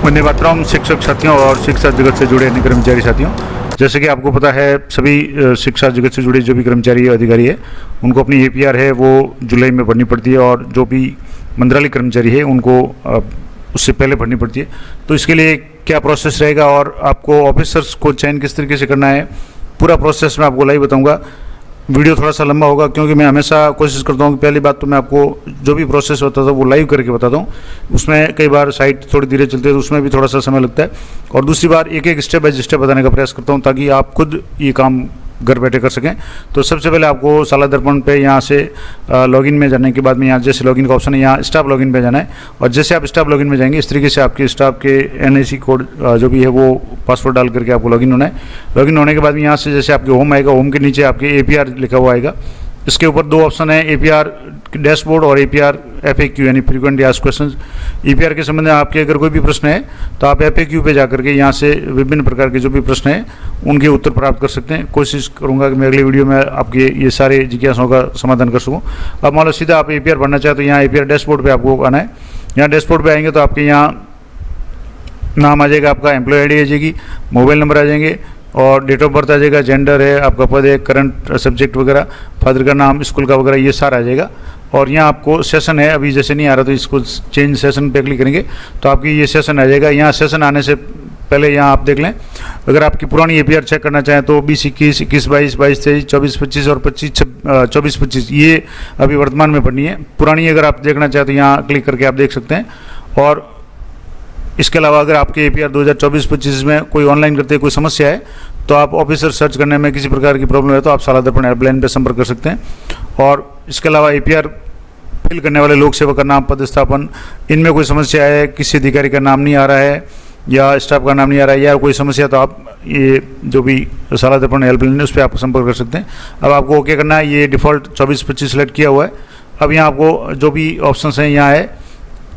वंदे मातरम शिक्षक साथियों और शिक्षा जगत से जुड़े अन्य कर्मचारी साथियों, जैसे कि आपको पता है सभी शिक्षा जगत से जुड़े जो भी कर्मचारी अधिकारी है उनको अपनी एपीआर है वो जुलाई में भरनी पड़ती है, और जो भी मंत्रालय कर्मचारी है उनको उससे पहले भरनी पड़ती है। तो इसके लिए क्या प्रोसेस रहेगा और आपको ऑफिसर्स को चयन किस तरीके से करना है, पूरा प्रोसेस मैं आपको लाइव बताऊँगा। वीडियो थोड़ा सा लंबा होगा क्योंकि मैं हमेशा कोशिश करता हूँ कि पहली बात तो मैं आपको जो भी प्रोसेस होता था वो लाइव करके बताता हूँ। उसमें कई बार साइट थोड़ी धीरे चलती है तो उसमें भी थोड़ा सा समय लगता है, और दूसरी बार एक एक स्टेप बाय स्टेप बताने का प्रयास करता हूँ ताकि आप खुद ये काम घर बैठे कर सकें। तो सबसे पहले आपको साला दर्पण पे यहाँ से लॉगिन में जाने के बाद में यहाँ जैसे लॉगिन का ऑप्शन है यहाँ स्टाफ लॉगिन पे जाना है, और जैसे आप स्टाफ लॉगिन में जाएंगे इस तरीके से आपके स्टाफ के एनआईसी कोड जो भी है वो पासवर्ड डाल करके आपको लॉगिन होना है। लॉगिन होने के बाद में यहाँ से जैसे आपके होम आएगा, होम के नीचे आपके एपीआर लिखा हुआ आएगा। इसके ऊपर दो ऑप्शन है, एपीआर डैशबोर्ड और एपीआर एफएक्यू यानी फ्रीक्वेंटली आस्क्ड क्वेश्चंस। एपीआर के संबंध में आपके अगर कोई भी प्रश्न है तो आप एफएक्यू पे जाकर के यहाँ से विभिन्न प्रकार के जो भी प्रश्न हैं उनके उत्तर प्राप्त कर सकते हैं। कोशिश करूँगा कि मैं अगली वीडियो में आपके ये सारे जिज्ञासाओं का समाधान कर सकूँ। अब मान लो सीधा आप एपीआर भरना चाहें तो यहाँ एपीआर डैशबोर्ड पर आपको आना है। यहाँ डैशबोर्ड पर आएंगे तो आपके यहाँ नाम आ जाएगा, आपका एम्प्लॉय आईडी आ जाएगी, मोबाइल नंबर आ जाएंगे और डेट ऑफ बर्थ आ जाएगा, जेंडर है, आपका पद है, करंट सब्जेक्ट वगैरह, फादर का नाम, स्कूल का वगैरह, ये सारा आ जाएगा। और यहाँ आपको सेशन है, अभी जैसे नहीं आ रहा तो इसको चेंज सेशन पे क्लिक करेंगे तो आपकी ये सेशन आ जाएगा। यहाँ सेशन आने से पहले यहाँ आप देख लें, अगर आपकी पुरानी एपीआर चेक करना चाहें तो 20, 21, 21, 22, 22, 23, 24, 25 और 24, 25 ये अभी वर्तमान में भरनी है। पुरानी अगर आप देखना चाहें तो यहाँ क्लिक करके आप देख सकते हैं। और इसके अलावा अगर आपके एपीआर 2024-25 में कोई ऑनलाइन करते कोई समस्या है तो आप ऑफिसर सर्च करने में किसी प्रकार की प्रॉब्लम है तो आप साला दर्पण हेल्पलाइन पर संपर्क कर सकते हैं। और इसके अलावा एपीआर फिल करने वाले लोक सेवक का नाम, पदस्थापन, इनमें कोई समस्या है, किसी अधिकारी का नाम नहीं आ रहा है या स्टाफ का नाम नहीं आ रहा है या कोई समस्या, तो आप ये जो भी साला दर्पण हेल्पलाइन है उस पर आप संपर्क कर सकते हैं। अब आपको ओके करना है, ये डिफ़ॉल्ट 24-25 सेलेक्ट किया हुआ है। अब यहाँ आपको जो भी ऑप्शन हैं यहाँ है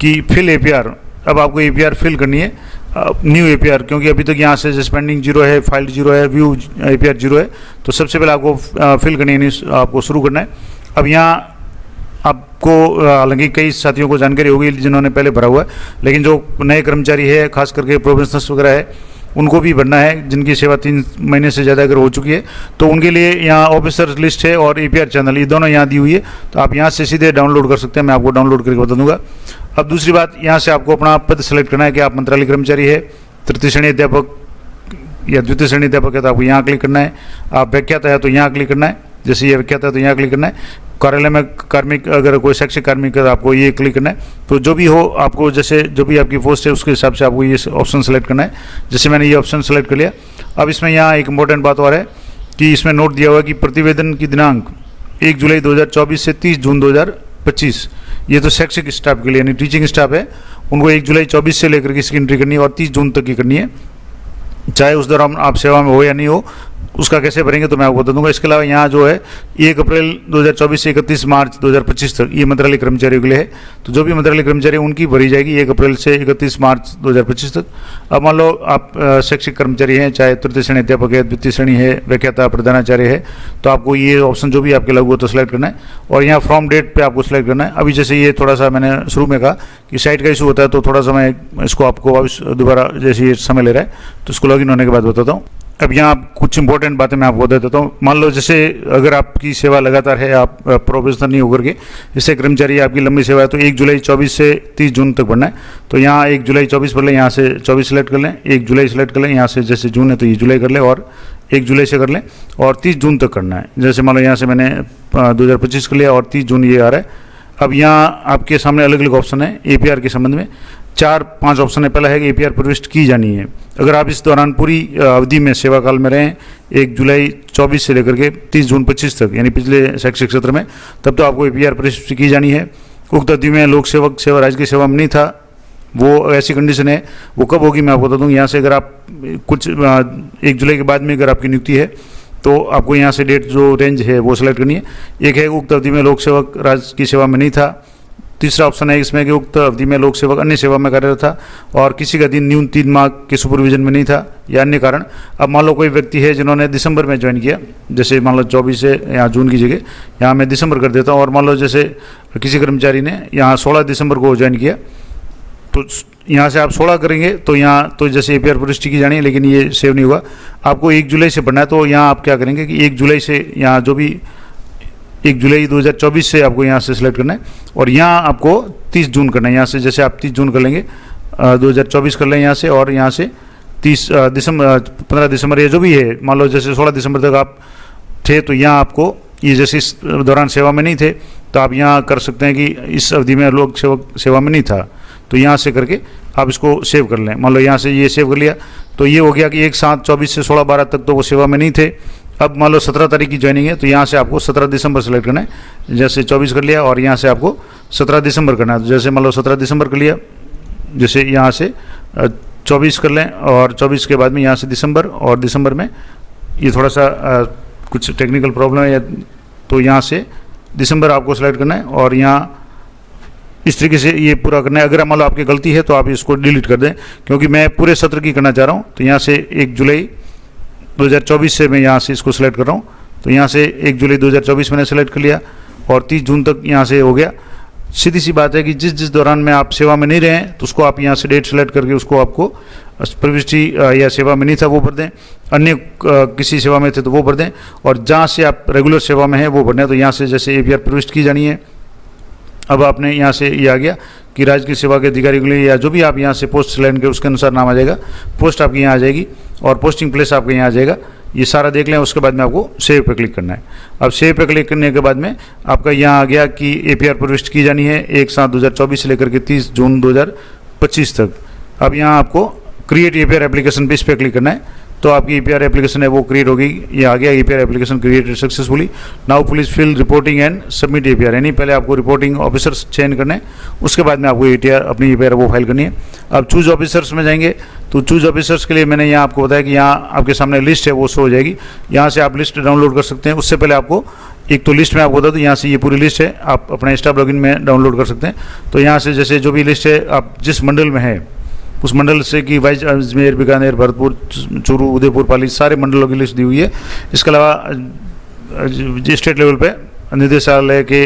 कि फिल एपीआर, अब आपको एपीआर फिल करनी है, न्यू एपीआर, क्योंकि अभी तक यहाँ से सस्पेंडिंग 0 है, फाइल्ड 0 है, व्यू एपीआर 0 है। तो सबसे पहले आपको फिल करनी है, आपको शुरू करना है। अब यहाँ आपको हालांकि कई साथियों को जानकारी होगी जिन्होंने पहले भरा हुआ है, लेकिन जो नए कर्मचारी है खास करके प्रोबेशनर्स वगैरह है उनको भी भरना है, जिनकी सेवा 3 महीने से ज़्यादा अगर हो चुकी है तो उनके लिए यहाँ ऑफिसर लिस्ट है और एपीआर चैनल, ये दोनों यहाँ दी हुई है। तो आप यहाँ से सीधे डाउनलोड कर सकते हैं, मैं आपको डाउनलोड करके बता दूंगा। अब दूसरी बात, यहाँ से आपको अपना पद सेलेक्ट करना है कि आप मंत्रालय कर्मचारी है, तृतीय श्रेणी अध्यापक या द्वितीय श्रेणी अध्यापक है तो आपको यहाँ क्लिक करना है। आप व्याख्याता है तो यहाँ क्लिक करना है, जैसे ये व्याख्याता है तो यहाँ क्लिक करना है। कार्यालय में कार्मिक, अगर कोई शैक्षिक कार्मिक है तो आपको ये क्लिक करना है। तो जो भी हो आपको, जैसे जो भी आपकी पोस्ट है उसके हिसाब से आपको ये ऑप्शन सेलेक्ट करना है। जैसे मैंने ये ऑप्शन सेलेक्ट कर लिया। अब इसमें यहाँ एक इंपॉर्टेंट बात और है कि इसमें नोट दिया हुआ है कि प्रतिवेदन की दिनांक 1 जुलाई 2024 से 30 जून 2025, ये तो शैक्षिक स्टाफ के लिए यानी टीचिंग स्टाफ है, उनको 1 जुलाई 24 से लेकर के इसकी एंट्री करनी है और 30 जून तक की करनी है, चाहे उस दौरान आप सेवा में हो या नहीं हो। उसका कैसे भरेंगे तो मैं आपको बता दूंगा। इसके अलावा यहाँ जो है 1 अप्रैल 2024 से 31 मार्च 2025 तक ये मंत्रालय कर्मचारियों के लिए है। तो जो भी मंत्रालय कर्मचारी उनकी भरी जाएगी 1 अप्रैल से 31 मार्च 2025 तक। अब मान लो आप शैक्षिक कर्मचारी हैं, चाहे तृतीय श्रेणी अध्यापक है, द्वितीय श्रेणी है, व्याख्याता, प्रधानाचार्य है, तो आपको ये ऑप्शन जो भी आपके लागू हो तो सेलेक्ट करना है और यहाँ फ्रॉम डेट पर आपको सेलेक्ट करना है। अभी जैसे ये थोड़ा सा मैंने शुरू में कहा कि साइट का इशू होता है तो थोड़ा सा मैं इसको आपको दोबारा जैसे ये समय ले रहा है तो इसको लॉगिन होने के बाद बताता हूँ। अब यहाँ कुछ इंपॉर्टेंट बातें मैं आपको बता देता हूँ। मान लो जैसे अगर आपकी सेवा लगातार है, आप प्रोफेशनल नहीं होकर के जैसे कर्मचारी आपकी लंबी सेवा है तो 1 जुलाई 24 से 30 जून तक भरना है। तो यहाँ 1 जुलाई 24 भर लें, यहाँ से 24 सेलेक्ट कर लें, 1 जुलाई सेलेक्ट कर लें, यहाँ से जैसे जून है तो ये जुलाई कर लें और 1 जुलाई से कर लें और 30 जून तक करना है। जैसे मान लो यहाँ से मैंने 2025 कर लिया और 30 जून ये आ रहा है। अब यहाँ आपके सामने अलग अलग ऑप्शन है एपीआर के संबंध में, 4-5 ऑप्शन है। पहला है कि एपीआर प्रविष्ट की जानी है। अगर आप इस दौरान पूरी अवधि में सेवा काल में रहें 1 जुलाई 24 से लेकर के 30 जून 25 तक यानी पिछले शैक्षिक सत्र में, तब तो आपको एपीआर प्रविष्ट की जानी है। उक्त अवधि में लोक सेवक सेवा राज्य की सेवा में नहीं था, वो ऐसी कंडीशन है, वो कब होगी मैं आपको बता दूँगा। यहाँ से अगर आप कुछ 1 जुलाई के बाद में अगर आपकी नियुक्ति है तो आपको यहाँ से डेट जो रेंज है वो सिलेक्ट करनी है। एक है उक्त अवधि में लोक सेवक राज्य की सेवा में नहीं था। तीसरा ऑप्शन है इसमें कि उक्त अवधि में लोक सेवक अन्य सेवा में कार्यरत था और किसी का दिन न्यून 3 माह के सुपरविजन में नहीं था या अन्य कारण। अब मान लो कोई व्यक्ति है जिन्होंने दिसंबर में ज्वाइन किया, जैसे मान लो 24 से यहाँ जून की जगह यहाँ मैं दिसंबर कर देता हूँ, और मान लो जैसे किसी कर्मचारी ने यहाँ 16 दिसंबर को ज्वाइन किया तो यहाँ से आप 16 करेंगे तो यहाँ तो जैसे APR प्रविष्टि की जानी है, लेकिन ये सेव नहीं होगा। आपको 1 जुलाई से भरना है, तो यहाँ आप क्या करेंगे कि 1 जुलाई से यहाँ जो भी 1 जुलाई 2024 से आपको यहाँ से सिलेक्ट करना है, और यहाँ आपको 30 जून करना है। यहाँ से जैसे आप 30 जून कर लेंगे 2024 कर लें यहाँ से, और यहाँ से 30 दिसंबर 15 दिसंबर या जो भी है, मान लो जैसे 16 दिसंबर तक आप थे, तो यहाँ आपको ये जैसे इस दौरान सेवा में नहीं थे तो आप यहाँ कर सकते हैं कि इस अवधि में लोग सेवा में नहीं था, तो यहाँ से करके आप इसको सेव कर लें। मान लो यहाँ से ये सेव कर लिया, तो ये हो गया कि 1/7/24 से 16/12 तक तो वो सेवा में नहीं थे। अब मान लो 17 तारीख की ज्वाइनिंग है, तो यहाँ से आपको 17 दिसंबर सेलेक्ट करना है। जैसे 24 कर लिया और यहाँ से आपको 17 दिसंबर करना है, तो जैसे मान लो 17 दिसंबर कर लिया, जैसे यहाँ से 24 कर लें, और 24 के बाद में यहाँ से दिसंबर, और दिसंबर में ये थोड़ा सा कुछ टेक्निकल प्रॉब्लम है, तो यहाँ से दिसंबर आपको सेलेक्ट करना है, और यहाँ इस तरीके से ये पूरा करना है। अगर मान लो आपकी गलती है तो आप इसको डिलीट कर दें, क्योंकि मैं पूरे सत्र की करना चाह रहा हूँ। तो यहाँ से 1 जुलाई 2024 से मैं यहाँ से इसको सेलेक्ट कर रहा हूँ, तो यहाँ से 1 जुलाई 2024 मैंने सेलेक्ट कर लिया, और 30 जून तक यहाँ से हो गया। सीधी सी बात है कि जिस दौरान में आप सेवा में नहीं रहे तो उसको आप यहाँ से डेट सेलेक्ट करके उसको आपको प्रविष्टि या सेवा में नहीं था वो भर दें, अन्य किसी सेवा में थे तो वो भर दें, और जहाँ से आप रेगुलर सेवा में हैं वो भरना है। तो यहाँ से जैसे APR प्रविष्ट की जानी है। अब आपने यहाँ से ये आ गया कि राज्य की सेवा के अधिकारी के लिए या जो भी आप यहाँ से पोस्ट सिलेक्ट के उसके अनुसार नाम आ जाएगा, पोस्ट आपकी यहाँ आ जाएगी, और पोस्टिंग प्लेस आपके यहाँ आ जाएगा। ये सारा देख लें, उसके बाद में आपको सेव पे क्लिक करना है। अब सेव पे क्लिक करने के बाद में आपका यहाँ आ गया कि APR प्रविष्ट की जानी है 1/7/2024 से लेकर के 30 जून 2025 तक। अब यहाँ आपको क्रिएट APR एप्लीकेशन पे इस पर क्लिक करना है, तो आपकी APR एप्लीकेशन है वो क्रिएट होगी। ये आ गया APR application created successfully, now please fill reporting and submit APR। यानी पहले आपको रिपोर्टिंग ऑफिसर्स चयन करना है, उसके बाद में आपको APR अपनी APR वो फाइल करनी है। अब चूज ऑफिसर्स में जाएंगे, तो चूज ऑफिसर्स के लिए मैंने यहाँ आपको बताया कि यहाँ आपके सामने लिस्ट है वो शो हो जाएगी। यहाँ से आप लिस्ट डाउनलोड कर सकते हैं। उससे पहले आपको एक तो लिस्ट में आपको बता दूँ, यहाँ से ये पूरी लिस्ट है, आप अपने स्टाफ लॉगिन में डाउनलोड कर सकते हैं। तो यहाँ से जैसे जो भी लिस्ट है आप जिस मंडल में है उस मंडल से कि वाइज अजमेर, बीकानेर, भरतपुर, चूरू, उदयपुर, पाली, सारे मंडलों की लिस्ट दी हुई है। इसके अलावा स्टेट लेवल पे निदेशालय के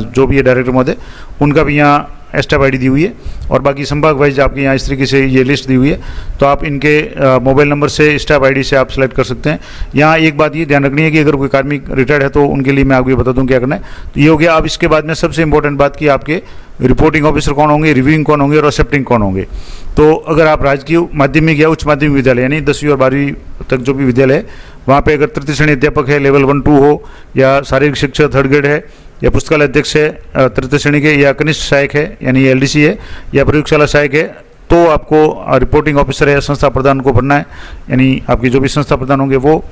जो भी है डायरेक्टर महोदय, उनका भी यहाँ स्टाफ ID दी हुई है, और बाकी संभाग वाइज आपके यहाँ इस तरीके से ये लिस्ट दी हुई है। तो आप इनके मोबाइल नंबर से स्टाफ ID से आप सेलेक्ट कर सकते हैं। यहाँ एक बात ये ध्यान रखनी है कि अगर कोई कार्मिक रिटायर्ड है तो उनके लिए मैं आपको ये बता दूँ क्या करना है। तो ये हो गया। अब इसके बाद में सबसे इंपॉर्टेंट बात कि आपके रिपोर्टिंग ऑफिसर कौन होंगे, रिव्यूइंग कौन होंगे, और एक्सेप्टिंग कौन होंगे। तो अगर आप राजकीय माध्यमिक या उच्च माध्यमिक विद्यालय यानी 10वीं और 12वीं तक जो भी विद्यालय है, वहाँ पे अगर तृतीय श्रेणी अध्यापक है, लेवल 1-2 हो, या शारीरिक शिक्षक 3rd ग्रेड है, या पुस्तकालय अध्यक्ष है तृतीय श्रेणी के, या कनिष्ठ सहायक है यानी LDC है, या प्रयोगशाला सहायक है, तो आपको रिपोर्टिंग ऑफिसर है संस्था प्रधान को भरना है, यानी आपके जो भी संस्था प्रधान होंगे वो।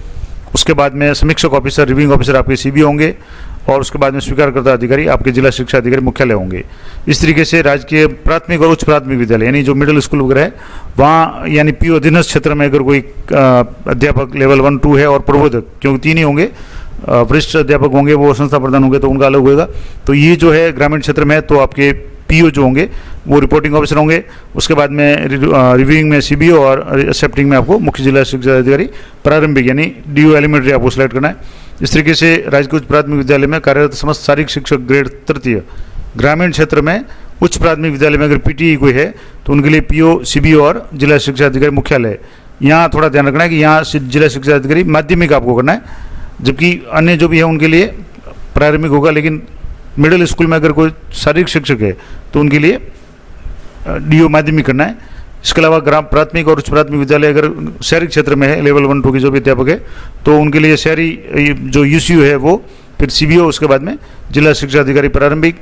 उसके बाद में समीक्षक ऑफिसर, रिव्यूइंग ऑफिसर आपके CBO होंगे, और उसके बाद में स्वीकारकर्ता अधिकारी आपके जिला शिक्षा अधिकारी मुख्यालय होंगे। इस तरीके से राजकीय प्राथमिक और उच्च प्राथमिक विद्यालय यानी जो मिडिल स्कूल वगैरह है वहाँ, यानी PO अधीनस्थ क्षेत्र में अगर कोई अध्यापक लेवल 1-2 है और प्रबोधक, क्योंकि 3 ही होंगे, वरिष्ठ अध्यापक होंगे वो संस्था प्रधान होंगे तो उनका अलग होगा। तो ये जो है ग्रामीण क्षेत्र में, तो आपके PO जो होंगे वो रिपोर्टिंग ऑफिसर होंगे। उसके बाद में रिव्यूइंग में CBO, और एक्सेप्टिंग में आपको मुख्य जिला शिक्षा अधिकारी प्रारंभिक यानी DO एलिमेंट्री आपको सेलेक्ट करना है। इस तरीके से राजकीय उच्च प्राथमिक विद्यालय में कार्यरत समस्त शारीरिक शिक्षक ग्रेड 3 ग्रामीण क्षेत्र में उच्च प्राथमिक विद्यालय में अगर PTE कोई है तो उनके लिए PO, CBO और जिला शिक्षा अधिकारी मुख्यालय। यहाँ थोड़ा ध्यान रखना है कि यहाँ जिला शिक्षा अधिकारी माध्यमिक आपको करना है, जबकि अन्य जो भी है उनके लिए प्रारंभिक होगा। लेकिन मिडिल स्कूल में अगर कोई शारीरिक शिक्षक है तो उनके लिए DO माध्यमिक करना है। इसके अलावा ग्राम प्राथमिक और उच्च प्राथमिक विद्यालय अगर शहरी क्षेत्र में है, लेवल 1-2 के जो भी अध्यापक है, तो उनके लिए शहरी जो UCO है वो, फिर CBO, उसके बाद में जिला शिक्षा अधिकारी प्रारंभिक।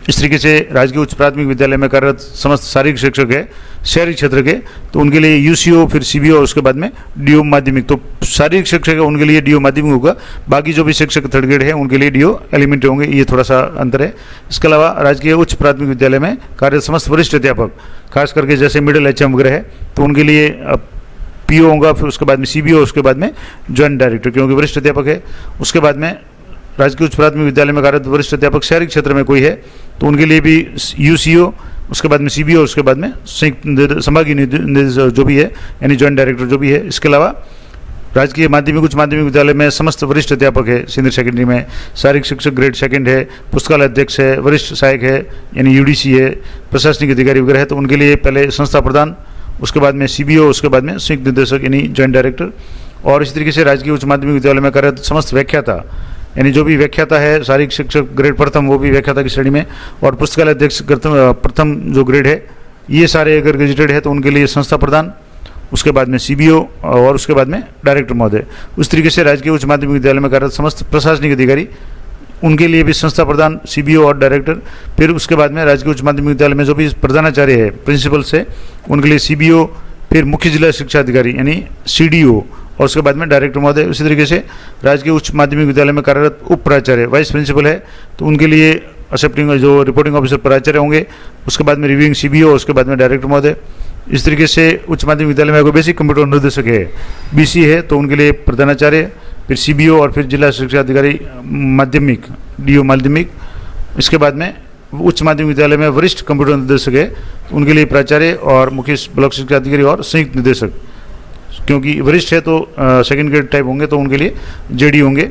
इस तरीके से राजकीय उच्च प्राथमिक विद्यालय में कार्यरत समस्त शारीरिक शिक्षक है शहरी क्षेत्र के, तो उनके लिए UCO, फिर CBO, उसके बाद में DO माध्यमिक। तो शारीरिक शिक्षक है उनके लिए DO माध्यमिक होगा, बाकी जो भी शिक्षक 3rd ग्रेड है उनके लिए DO एलिमेंट्री होंगे। ये थोड़ा सा अंतर है। इसके अलावा राजकीय उच्च प्राथमिक विद्यालय में कार्यरत समस्त वरिष्ठ अध्यापक, खास करके जैसे मिडिल HM वगैरह है, तो उनके लिए PO होगा, फिर उसके बाद में CBO, उसके बाद में ज्वाइंट डायरेक्टर, क्योंकि वरिष्ठ अध्यापक है। उसके बाद में राजकीय उच्च प्राथमिक विद्यालय में कार्यरत वरिष्ठ अध्यापक शहरी क्षेत्र में कोई है तो उनके लिए भी UCO, उसके बाद में CBO, उसके बाद में संभागीय निदेशक जो भी है यानी ज्वाइंट डायरेक्टर जो भी है। इसके अलावा राजकीय माध्यमिक उच्च माध्यमिक विद्यालय में समस्त वरिष्ठ अध्यापक है, सीनियर सेकेंडरी में शारीरिक शिक्षक ग्रेड सेकंड है, पुस्तकालय अध्यक्ष है, वरिष्ठ सहायक है यानी यूडीसी है, प्रशासनिक अधिकारी वगैरह है, तो उनके लिए पहले संस्था प्रधान, उसके बाद में सीबीओ, उसके बाद में संयुक्त निदेशक यानी जॉइंट डायरेक्टर। और इस तरीके से राजकीय उच्च माध्यमिक विद्यालय में कार्यरत समस्त व्याख्याता यानी जो भी व्याख्याता है, शारीरिक शिक्षक ग्रेड प्रथम वो भी व्याख्याता की श्रेणी में, और पुस्तकालय अध्यक्ष प्रथम जो ग्रेड है, ये सारे अगर गेजेटेड है तो उनके लिए संस्था प्रधान, उसके बाद में सीबीओ और उसके बाद में डायरेक्टर महोदय। उस तरीके से राजकीय उच्च माध्यमिक विद्यालय में कार्यरत समस्त प्रशासनिक अधिकारी, उनके लिए भी संस्था प्रधान, सीबीओ और डायरेक्टर। फिर उसके बाद में राजकीय उच्च माध्यमिक विद्यालय में जो भी प्रधानाचार्य है, प्रिंसिपल्स है, उनके लिए सीबीओ, फिर मुख्य जिला शिक्षा अधिकारी यानी सीडीओ, और उसके बाद में डायरेक्टर महोदय। उसी तरीके से राजकीय उच्च माध्यमिक विद्यालय में कार्यरत उप प्राचार्य, वाइस प्रिंसिपल है, तो उनके लिए एक्सेप्टिंग जो रिपोर्टिंग ऑफिसर प्राचार्य होंगे, उसके बाद में रिव्यूइंग सीबीओ, उसके बाद में डायरेक्टर महोदय। इस तरीके से उच्च माध्यमिक विद्यालय में कोई बेसिक कंप्यूटर निर्देशक है, बीसी है, तो उनके लिए प्रधानाचार्य, फिर सीबीओ और फिर जिला शिक्षा अधिकारी माध्यमिक, डीओ माध्यमिक। इसके बाद में उच्च माध्यमिक विद्यालय में वरिष्ठ कंप्यूटर निर्देशक है, उनके लिए प्राचार्य और मुख्य ब्लॉक शिक्षा अधिकारी और संयुक्त निदेशक, क्योंकि वरिष्ठ है तो सेकंड ग्रेड टाइप होंगे तो उनके लिए जेडी होंगे।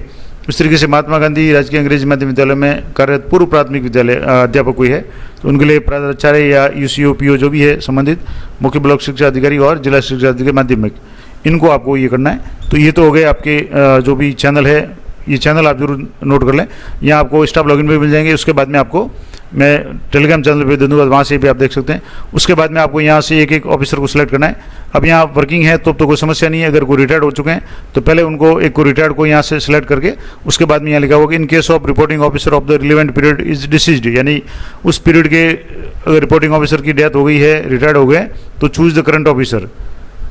इस तरीके से महात्मा गांधी राजकीय अंग्रेजी माध्यमिक विद्यालय में कार्यरत पूर्व प्राथमिक विद्यालय अध्यापक कोई है तो उनके लिए प्राचार्य या यूसीओ पीओ जो भी है संबंधित, मुख्य ब्लॉक शिक्षा अधिकारी और जिला शिक्षा अधिकारी माध्यमिक, इनको आपको ये करना है। तो ये तो हो गए आपके जो भी चैनल है, ये चैनल आप जरूर नोट कर लें, यहाँ आपको स्टाफ लॉगिन पे मिल जाएंगे। उसके बाद में आपको मैं टेलीग्राम चैनल पे दे दूँगा, वहाँ से भी आप देख सकते हैं। उसके बाद में आपको यहाँ से एक एक ऑफिसर को सिलेक्ट करना है। अब यहाँ वर्किंग है तो कोई समस्या नहीं है, अगर कोई रिटायर्ड हो चुके हैं तो पहले उनको एक को रिटायर्ड को यहाँ से सिलेक्ट करके उसके बाद में यहाँ लिखा होगा कि in case of reporting officer of the relevant period is deceased, यानी उस पीरियड के अगर रिपोर्टिंग ऑफिसर की डेथ हो गई है, रिटायर्ड हो गए, तो choose the current officer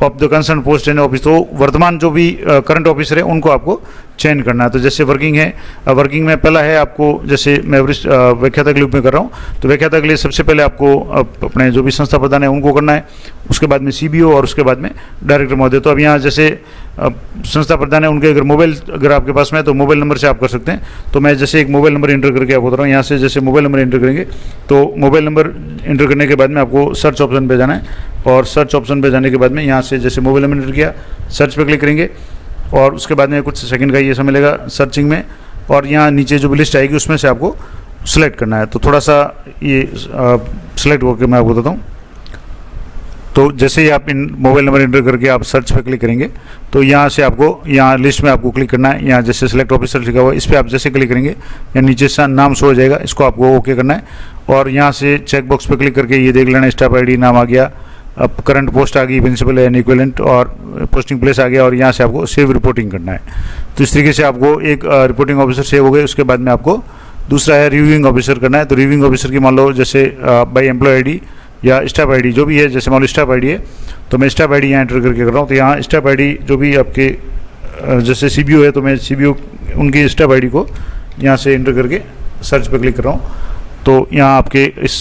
of the concern post and office. तो वर्तमान जो भी करंट ऑफिसर है उनको आपको चयन करना है। तो जैसे वर्किंग है, वर्किंग में पहला है आपको, जैसे मैं वरिष्ठ व्याख्याता के रूप में कर रहा हूँ, तो व्याख्याता के लिए सबसे पहले आपको अपने जो भी संस्था प्रधान है उनको करना है, उसके बाद में सीबीओ और उसके बाद में डायरेक्टर महोदय। तो अब यहाँ जैसे संस्था प्रधान है, उनके अगर मोबाइल अगर आपके पास में है तो मोबाइल नंबर से आप कर सकते हैं। तो मैं जैसे एक मोबाइल नंबर इंटर करके आपको बता रहा हूँ, यहाँ से जैसे मोबाइल नंबर इंटर करेंगे तो मोबाइल नंबर इंटर करने के बाद में आपको सर्च ऑप्शन पे जाना है, और सर्च ऑप्शन पे जाने के बाद में यहाँ से जैसे मोबाइल नंबर इंटर किया, सर्च पे क्लिक करेंगे और उसके बाद में कुछ सेकंड का ये समय लेगा सर्चिंग में, और यहाँ नीचे जो भी लिस्ट आएगी उसमें से आपको सिलेक्ट करना है। तो थोड़ा सा ये सिलेक्ट होकर मैं आपको बताता हूँ। तो जैसे ही आप इन मोबाइल नंबर इंटर करके आप सर्च पे क्लिक करेंगे तो यहाँ से आपको यहाँ लिस्ट में आपको क्लिक करना है। यहाँ जैसे सेलेक्ट ऑफिसर लिखा हुआ है, इस पर आप जैसे क्लिक करेंगे या नीचे से नाम शो हो जाएगा, इसको आपको ओके करना है। और यहाँ से चेक बॉक्स पे क्लिक करके ये देख लेना, स्टाफ आईडी नाम आ गया, अब करंट पोस्ट आ गई, प्रिंसिपल एंड इक्विवेलेंट, और पोस्टिंग प्लेस आ गया, और यहाँ से आपको सेव रिपोर्टिंग करना है। तो इस तरीके से आपको एक रिपोर्टिंग ऑफिसर सेव हो गए। उसके बाद में आपको दूसरा है रिव्यूइंग ऑफिसर करना है। तो रिव्यूइंग ऑफिसर की मान लो जैसे बाई एम्प्लॉय आईडी या स्टाफ आईडी जो भी है, जैसे मान लो स्टाफ आईडी है तो मैं स्टाफ आईडी यहाँ एंटर करके कर रहा हूँ। तो यहाँ स्टाफ आईडी जो भी आपके जैसे सीबीओ है तो मैं सीबीओ उनकी स्टाफ आईडी को यहाँ से एंटर करके सर्च पे क्लिक कर रहा हूँ। तो यहाँ आपके इस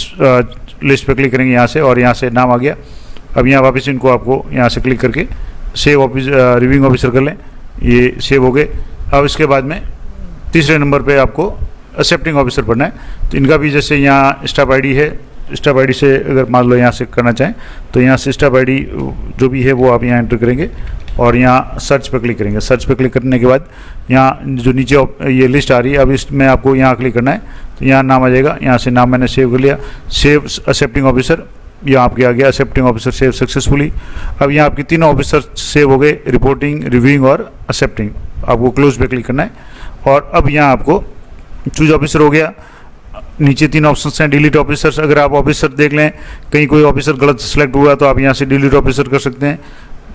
लिस्ट पे क्लिक करेंगे यहाँ से, और यहाँ से नाम आ गया। अब यहाँ वापस इनको आपको यहाँ से क्लिक करके सेव ऑफिस रिव्यूइंग ऑफिसर कर लें, ये सेव हो गए। अब इसके बाद में तीसरे नंबर पे आपको एक्सेप्टिंग ऑफिसर पढ़ना है। तो इनका भी जैसे यहाँ स्टाफ आईडी है, स्टाफ आईडी से अगर मान लो यहाँ से करना चाहें तो यहाँ से स्टाफ आईडी जो भी है वो आप यहाँ एंटर करेंगे और यहाँ सर्च पे क्लिक करेंगे। सर्च पे क्लिक करने के बाद यहाँ जो नीचे ये लिस्ट आ रही है, अब इसमें आपको यहाँ क्लिक करना है। तो यहाँ नाम आ जाएगा, यहाँ से नाम मैंने सेव कर लिया, सेव एक्सेप्टिंग ऑफिसर, यहाँ आपके आ गया एक्सेप्टिंग ऑफिसर सेव सक्सेसफुली। अब यहाँ आपके तीनों ऑफिसर सेव हो गए, रिपोर्टिंग, रिव्यूइंग और एक्सेप्टिंग। आपको क्लोज पे क्लिक करना है और अब यहाँ आपको चूज ऑफिसर हो गया। नीचे तीन ऑप्शंस हैं, डिलीट ऑफिसर्स। अगर आप ऑफिसर देख लें कहीं कोई ऑफिसर गलत सेलेक्ट हुआ तो आप यहाँ से डिलीट ऑफिसर कर सकते हैं।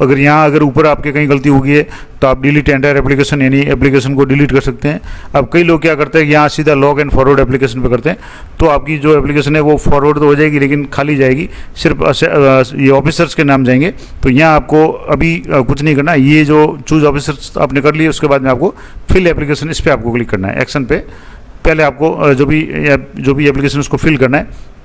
अगर यहाँ अगर ऊपर आपके कहीं गलती हो गई है तो आप डिलीट एंटायर एप्लीकेशन यानी एप्लीकेशन को डिलीट कर सकते हैं। अब कई लोग क्या करते हैं, यहाँ सीधा लॉग एंड फॉरवर्ड एप्लीकेशन पे करते हैं, तो आपकी जो एप्लीकेशन है वो फॉरवर्ड तो हो जाएगी लेकिन खाली जाएगी, सिर्फ ये ऑफिसर्स के नाम जाएंगे। तो यहाँ आपको अभी कुछ नहीं करना, ये जो चूज ऑफिसर्स आपने कर लिए उसके बाद में आपको फिल एप्लीकेशन, इस पर आपको क्लिक करना है, एक्शन पे। पहले आपको जो भी एप्लीकेशन उसको फिल करना है।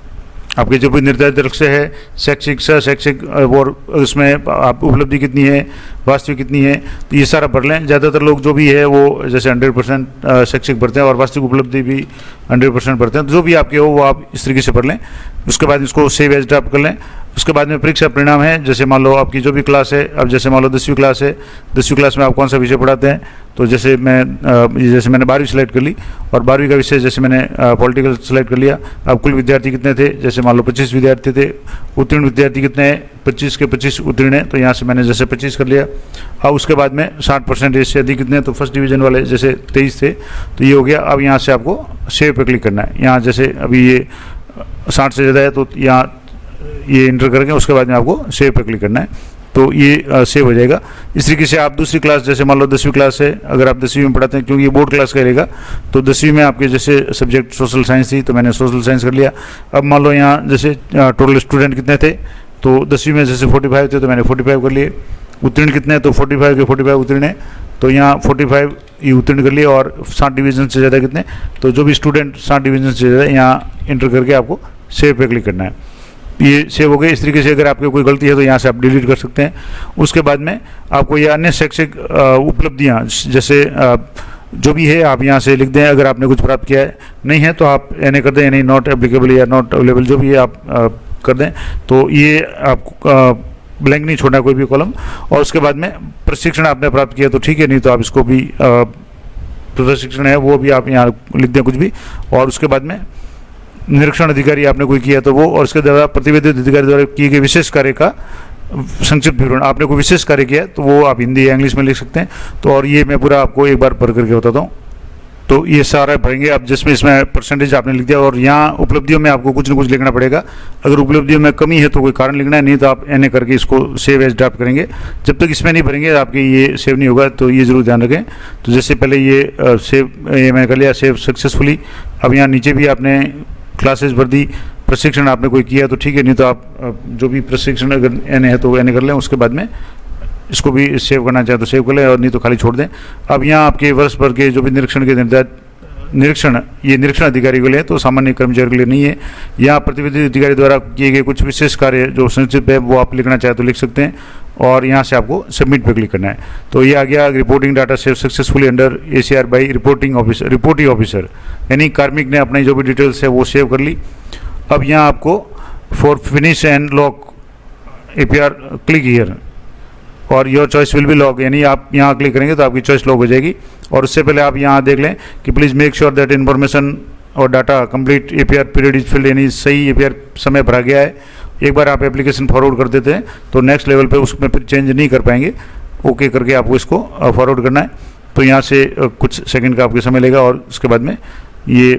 आपके जो भी निर्धारित लक्ष्य है, शैक्षिक और उसमें आप उपलब्धि कितनी है, वास्तविक कितनी है, तो ये सारा भर लें। ज़्यादातर लोग जो भी है वो जैसे 100% शैक्षिक भरते हैं और वास्तविक उपलब्धि भी 100% भरते हैं। तो जो भी आपके हो वो आप इस तरीके से भर लें। उसके बाद इसको सेव एज ड्राफ्ट कर लें। उसके बाद में परीक्षा परिणाम है। जैसे मान लो आपकी जो भी क्लास है, अब जैसे मान लो 10वीं क्लास है, 10वीं क्लास में आप कौन सा विषय पढ़ाते हैं, तो जैसे मैंने 12वीं सेलेक्ट कर ली और 12वीं का विषय जैसे मैंने पॉलिटिकल सेलेक्ट कर लिया। अब कुल विद्यार्थी कितने थे, जैसे मान लो 25 विद्यार्थी थे, उत्तीर्ण विद्यार्थी कितने हैं, 25 के 25 उत्तीर्ण हैं, तो यहाँ से मैंने जैसे 25 कर लिया। अब उसके बाद में 60% से अधिक कितने हैं, तो फर्स्ट डिवीज़न वाले जैसे 23 थे, तो ये हो गया। अब यहाँ से आपको सेव पे क्लिक करना है। यहाँ जैसे अभी ये 60 से ज़्यादा है तो यहाँ ये इंटर करके उसके बाद में आपको सेव पे क्लिक करना है, तो ये सेव हो जाएगा। इस तरीके से आप दूसरी क्लास, जैसे मान लो 10वीं क्लास है, अगर आप 10वीं में पढ़ाते हैं, क्योंकि ये बोर्ड क्लास का रहेगा, तो 10वीं में आपके जैसे सब्जेक्ट सोशल साइंस थी, तो मैंने सोशल साइंस कर लिया। अब मान लो यहाँ जैसे टोटल स्टूडेंट कितने थे, तो 10वीं में जैसे 45 थे, तो मैंने 45 कर लिए। उत्तीर्ण कितने हैं, तो 45 के 45 उत्तीर्ण है, तो यहाँ 45 ये उत्तीर्ण कर लिए। और 60 डिवीज़न से ज़्यादा कितने, तो जो भी स्टूडेंट 60 डिवीज़न से ज़्यादा, यहाँ इंटर करके आपको सेव पे क्लिक करना है। ये सेव हो गए। इस तरीके से अगर आपकी कोई गलती है तो यहाँ से आप डिलीट कर सकते हैं। उसके बाद में आपको ये अन्य शैक्षिक उपलब्धियाँ जैसे जो भी है आप यहाँ से लिख दें। अगर आपने कुछ प्राप्त किया है, नहीं है तो आप एन कर दें, यानी नॉट एप्लीकेबल या नॉट अवेलेबल, जो भी है आप कर दें। तो ये आपको ब्लैंक नहीं छोड़ना कोई भी कॉलम। और उसके बाद में प्रशिक्षण आपने प्राप्त किया तो ठीक है, नहीं तो आप इसको भी प्रशिक्षण है वो भी आप यहाँ लिख दें कुछ भी। और उसके बाद में निरीक्षण अधिकारी आपने कोई किया तो वो, और उसके द्वारा प्रतिवेदित अधिकारी द्वारा किए गए विशेष कार्य का संक्षिप्त विवरण। आपने कोई विशेष कार्य किया तो वो आप हिंदी या इंग्लिश में लिख सकते हैं। तो और ये मैं पूरा आपको एक बार पढ़ करके बताता हूँ। तो ये सारा भरेंगे आप, जिसमें इसमें परसेंटेज आपने लिख दिया। और यहाँ उपलब्धियों में आपको कुछ न कुछ लिखना पड़ेगा। अगर उपलब्धियों में कमी है तो कोई कारण लिखना है, नहीं तो आप एन करके इसको सेव एज ड्राफ्ट करेंगे। जब तक इसमें नहीं भरेंगे आपके ये सेव नहीं होगा, तो ये जरूर ध्यान रखें। तो जैसे पहले ये सेव ये मैंने कर लिया, सेव सक्सेसफुली। अब यहाँ नीचे भी आपने क्लासेस भर दी, प्रशिक्षण आपने कोई किया तो ठीक है, नहीं तो आप जो भी प्रशिक्षण अगर एन है तो एन कर लें। उसके बाद में इसको भी सेव करना चाहे तो सेव कर लें, और नहीं तो खाली छोड़ दें। अब यहाँ आपके वर्ष भर के जो भी निरीक्षण के निरीक्षण ये निरीक्षण अधिकारी के लिए, तो सामान्य कर्मचारी के लिए नहीं है। यहाँ प्रतिवेदित अधिकारी द्वारा किए गए कुछ विशेष कार्य जो संक्षिप्त है वो आप लिखना चाहे तो लिख सकते हैं। और यहाँ से आपको सबमिट पे क्लिक करना है। तो ये आ गया, reporting data save successfully under ACR by reporting officer, यानी कार्मिक ने अपनी जो भी डिटेल्स है वो सेव कर ली। अब यहाँ आपको for finish and lock APR click here और your choice will be lock, यानी आप यहाँ क्लिक करेंगे तो आपकी चॉइस लॉक हो जाएगी। और उससे पहले आप यहाँ देख लें कि please make sure that information और data complete APR period is filled, यानी सही APR समय भरा गया है। एक बार आप एप्लीकेशन फॉरवर्ड कर देते हैं तो नेक्स्ट लेवल पे उसमें फिर चेंज नहीं कर पाएंगे। ओके करके आपको इसको फॉरवर्ड करना है। तो यहाँ से कुछ सेकंड का आपको समय लेगा। और उसके बाद में ये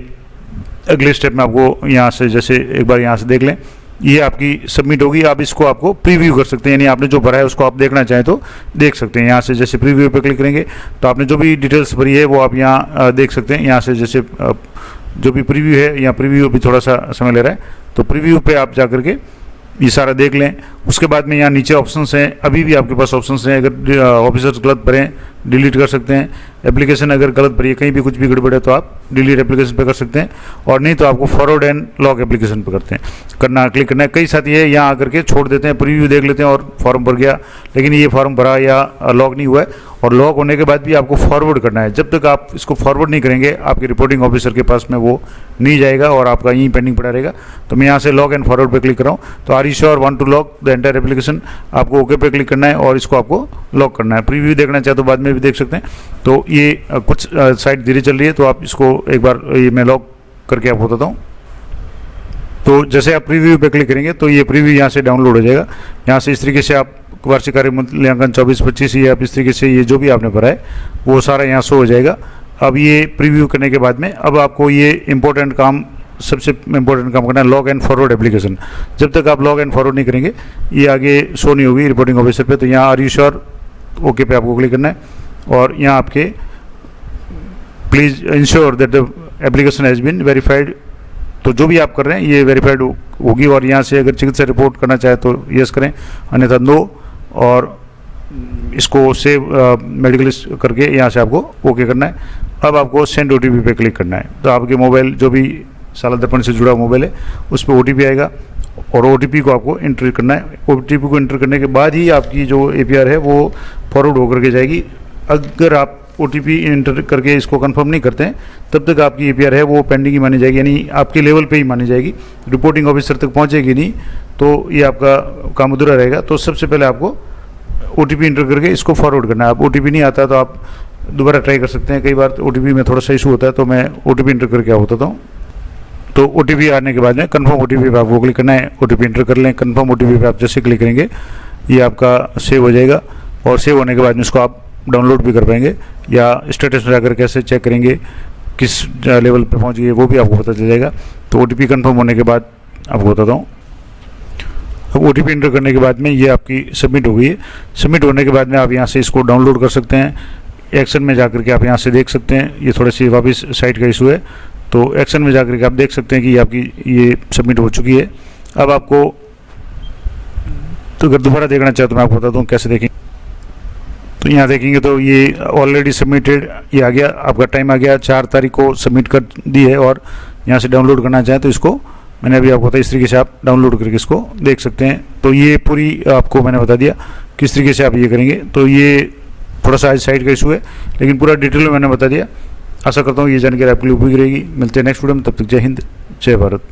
अगले स्टेप में आपको यहाँ से जैसे एक बार यहाँ से देख लें, ये आपकी सबमिट होगी। आप इसको आपको प्रीव्यू कर सकते हैं, यानी आपने जो भरा है उसको आप देखना चाहें तो देख सकते हैं। यहाँ से जैसे प्रीव्यू पे क्लिक करेंगे तो आपने जो भी डिटेल्स भरी है वो आप यहाँ देख सकते हैं। यहाँ से जैसे जो भी प्रीव्यू है, यहाँ प्रीव्यू भी थोड़ा सा समय ले रहा है, तो प्रीव्यू पे आप जा करके ये सारा देख लें। उसके बाद में यहाँ नीचे ऑप्शंस हैं, अभी भी आपके पास ऑप्शंस हैं। अगर ऑफिसर्स गलत भरें डिलीट कर सकते हैं। एप्लीकेशन अगर गलत भरी है, कहीं भी कुछ भी गड़बड़ है तो आप डिलीट एप्लीकेशन पे कर सकते हैं। और नहीं तो आपको फॉरवर्ड एंड लॉक एप्लीकेशन पे क्लिक करना है। कई साथी है यहाँ आकर के छोड़ देते हैं, प्रीव्यू देख लेते हैं और फॉर्म भर गया, लेकिन ये फॉर्म भरा या लॉक नहीं हुआ है। और लॉक होने के बाद भी आपको फॉरवर्ड करना है। जब तक आप इसको फॉरवर्ड नहीं करेंगे आपके रिपोर्टिंग ऑफिसर के पास में वो नहीं जाएगा और आपका यहीं पेंडिंग पड़ा रहेगा। तो मैं यहाँ से लॉक एंड फॉरवर्ड पे क्लिक कर रहा हूँ। तो are you sure want to lock the entire application, आपको ओके पे क्लिक करना है और इसको आपको लॉक करना है। प्रीव्यू देखना चाहे तो बाद में भी देख सकते हैं। तो ये कुछ साइट धीरे चल रही है, तो आप इसको एक बार ये मैं लॉक करके आपको बताता हूँ। तो जैसे आप प्रीव्यू पे क्लिक करेंगे तो ये प्रीव्यू यहाँ से डाउनलोड हो जाएगा। यहाँ से इस तरीके से आप वार्षिक कार्य मूल्यांकन 24-25 ये आप इस तरीके से ये जो भी आपने भरा है वो सारा यहाँ शो हो जाएगा। अब ये प्रीव्यू करने के बाद में अब आपको ये इंपॉर्टेंट काम, सबसे इम्पोर्टेंट काम करना है, लॉग एंड फॉरवर्ड एप्लीकेशन। जब तक आप लॉग एंड फॉरवर्ड नहीं करेंगे ये आगे शो नहीं होगी रिपोर्टिंग ऑफिसर पे। तो यहाँ आर यू श्योर ओके पे आपको क्लिक करना है और यहाँ आपके please ensure that the application has been verified. तो जो भी आप कर रहे हैं ये वेरीफाइड होगी। और यहाँ से अगर चिकित्सा रिपोर्ट करना चाहे तो यस करें, अन्यथा नो। और इसको सेव मेडिकल करके यहाँ से आपको ओके करना है। अब आपको सेंड OTP पे क्लिक करना है। तो आपके मोबाइल जो भी साला दर्पण से जुड़ा मोबाइल है उस पर OTP आएगा और OTP को आपको एंटर करना है। OTP को एंटर करने के बाद ही आपकी जो APR है वो फॉरवर्ड होकर के जाएगी। अगर आप OTP इंटर करके इसको कंफर्म नहीं करते हैं तब तक आपकी APR है वो पेंडिंग ही मानी जाएगी, यानी आपके लेवल पे ही मानी जाएगी, रिपोर्टिंग ऑफिसर तक पहुंचेगी नहीं, तो ये आपका काम अधूरा रहेगा। तो सबसे पहले आपको OTP इंटर करके इसको फॉरवर्ड करना है। आप OTP नहीं आता तो आप दोबारा ट्राई कर सकते हैं, कई बार OTP में थोड़ा सा इशू होता है, तो मैं OTP इंटर करके बताता हूँ। तो OTP आने के बाद में कन्फर्म OTP पे आपको क्लिक करना है, OTP इंटर कर लें। कन्फर्म OTP पे आप जैसे क्लिक करेंगे ये आपका सेव हो जाएगा, और सेव होने के बाद में इसको आप डाउनलोड भी कर पाएंगे, या स्टेटस में जाकर कैसे चेक करेंगे किस लेवल पे पहुंच गई वो भी आपको पता चल जाएगा। तो OTP कंफर्म होने के बाद आपको बताता हूँ। अब OTP इंटर करने के बाद में ये आपकी सबमिट हो गई है। सबमिट होने के बाद में आप यहाँ से इसको डाउनलोड कर सकते हैं। एक्शन में जाकर के आप यहाँ से देख सकते हैं, ये थोड़ी सी वापस साइट का इशू है, तो एक्शन में जाकर के आप देख सकते हैं कि आपकी ये सबमिट हो चुकी है। अब आपको तो अगर दोबारा देखना चाहे तो मैं आपको बताता हूँ कैसे देखें। तो यहाँ देखेंगे तो ये ऑलरेडी सबमिटेड ये आ गया, आपका टाइम आ गया, 4 तारीख को सबमिट कर दी है। और यहाँ से डाउनलोड करना चाहें तो इसको मैंने अभी आपको बताया, इस तरीके से आप डाउनलोड करके इसको देख सकते हैं। तो ये पूरी आपको मैंने बता दिया किस तरीके से आप ये करेंगे। तो ये थोड़ा सा आज साइट का इशू है, लेकिन पूरा डिटेल में मैंने बता दिया। आशा करता हूँ ये जानकारी आपके लिए उपयोगी रहेगी। मिलते हैं नेक्स्ट वीडियो में, तब तक जय हिंद, जय भारत।